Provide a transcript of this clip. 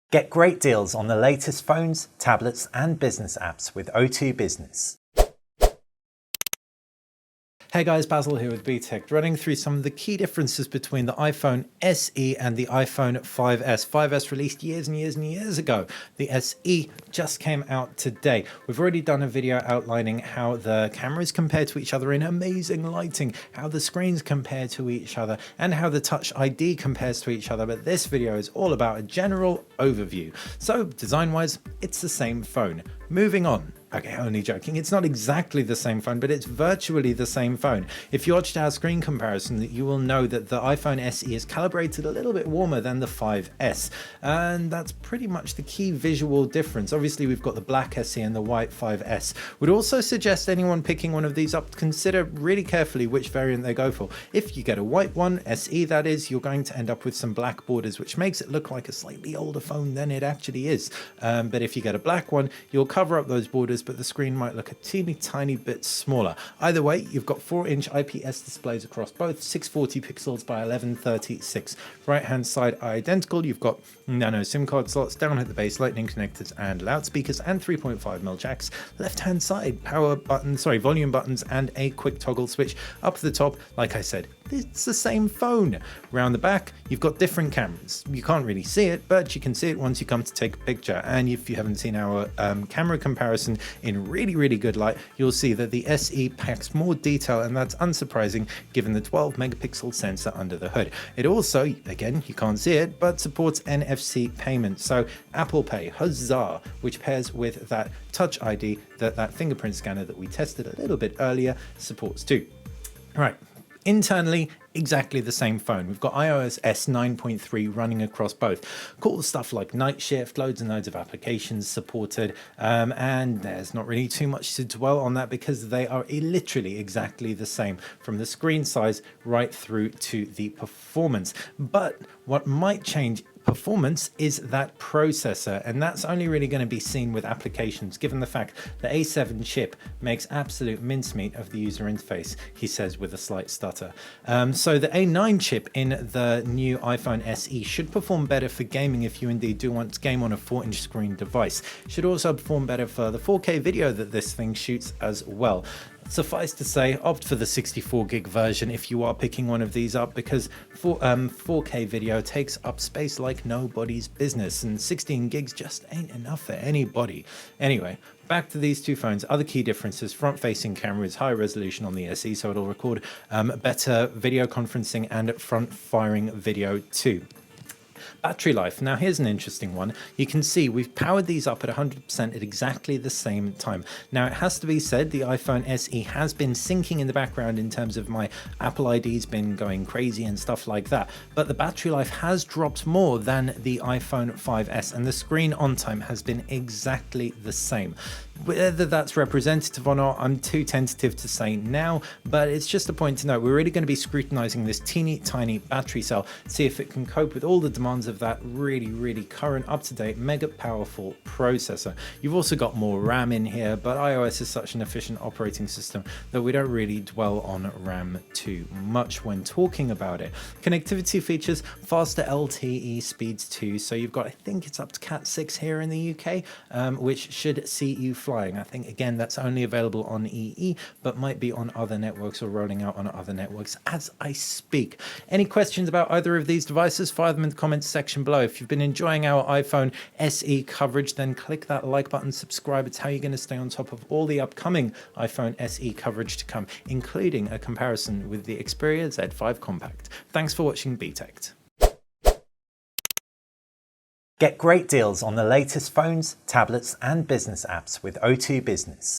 Get great deals on the latest phones, tablets and business apps with O2 Business. Hey guys, Basil here with BTech, running through some of the key differences between the iPhone SE and the iPhone 5S. 5S released years and years and years ago. The SE just came out today. We've already done a video outlining how the cameras compare to each other in amazing lighting, how the screens compare to each other, and how the Touch ID compares to each other. But this video is all about a general overview. So design-wise, it's the same phone. Moving on. Okay, only joking. It's not exactly the same phone, but it's virtually the same phone. If you watched our screen comparison, you will know that the iPhone SE is calibrated a little bit warmer than the 5S. And that's pretty much the key visual difference. Obviously, we've got the black SE and the white 5S. Would also suggest anyone picking one of these up to consider really carefully which variant they go for. If you get a white one, SE that is, you're going to end up with some black borders, which makes it look like a slightly older phone than it actually is. But if you get a black one, you'll cover up those borders, but the screen might look a teeny tiny bit smaller. Either way, you've got 4-inch IPS displays across both, 640 pixels by 1136. Right hand side are identical. You've got nano SIM card slots down at the base, lightning connectors and loudspeakers, and 3.5mm jacks. Left hand side, volume buttons and a quick toggle switch. Up at the top, like I said, it's the same phone. Round the back, you've got different cameras. You can't really see it, but you can see it once you come to take a picture. And if you haven't seen our camera comparison in really good light, you'll see that the SE packs more detail, and that's unsurprising given the 12 megapixel sensor under the hood. It also, again, you can't see it, but supports NFC payment. So Apple Pay, huzzah, which pairs with that Touch ID that fingerprint scanner that we tested a little bit earlier supports too. All right. Internally, exactly the same phone. We've got iOS 9.3 running across both. Cool stuff like night shift, loads and loads of applications supported, and there's not really too much to dwell on that because they are literally exactly the same from the screen size right through to the performance. But what might change performance is that processor, and that's only really going to be seen with applications given the fact the A7 chip makes absolute mincemeat of the user interface, he says with a slight stutter. So the A9 chip in the new iPhone SE should perform better for gaming if you indeed do want to game on a 4-inch screen device. It should also perform better for the 4K video that this thing shoots as well. Suffice to say, opt for the 64 gig version if you are picking one of these up, because 4K video takes up space like nobody's business, and 16 gigs just ain't enough for anybody. Anyway, back to these two phones. Other key differences: front-facing camera is high resolution on the SE, so it'll record better video conferencing and front-firing video too. Battery life. Now here's an interesting one. You can see we've powered these up at 100% at exactly the same time. Now it has to be said, the iPhone SE has been syncing in the background in terms of my Apple ID's been going crazy and stuff like that, but the battery life has dropped more than the iPhone 5S, and the screen on time has been exactly the same. Whether that's representative or not, I'm too tentative to say now, but it's just a point to note. We're really going to be scrutinizing this teeny tiny battery cell, see if it can cope with all the demands of that really current, up-to-date, mega powerful processor. You've also got more RAM in here, but iOS is such an efficient operating system that we don't really dwell on RAM too much when talking about it. Connectivity features: faster LTE speeds too, so you've got, I think it's up to Cat 6 here in the UK, which should see you flying. I think again that's only available on EE, but might be on other networks or rolling out on other networks as I speak. Any questions about either of these devices, fire them in the comments section below. If you've been enjoying our iPhone SE coverage, then click that like button, subscribe. It's how you're going to stay on top of all the upcoming iPhone SE coverage to come, including a comparison with the Xperia Z5 Compact. Thanks for watching BTech. Get great deals on the latest phones, tablets and business apps with O2 Business.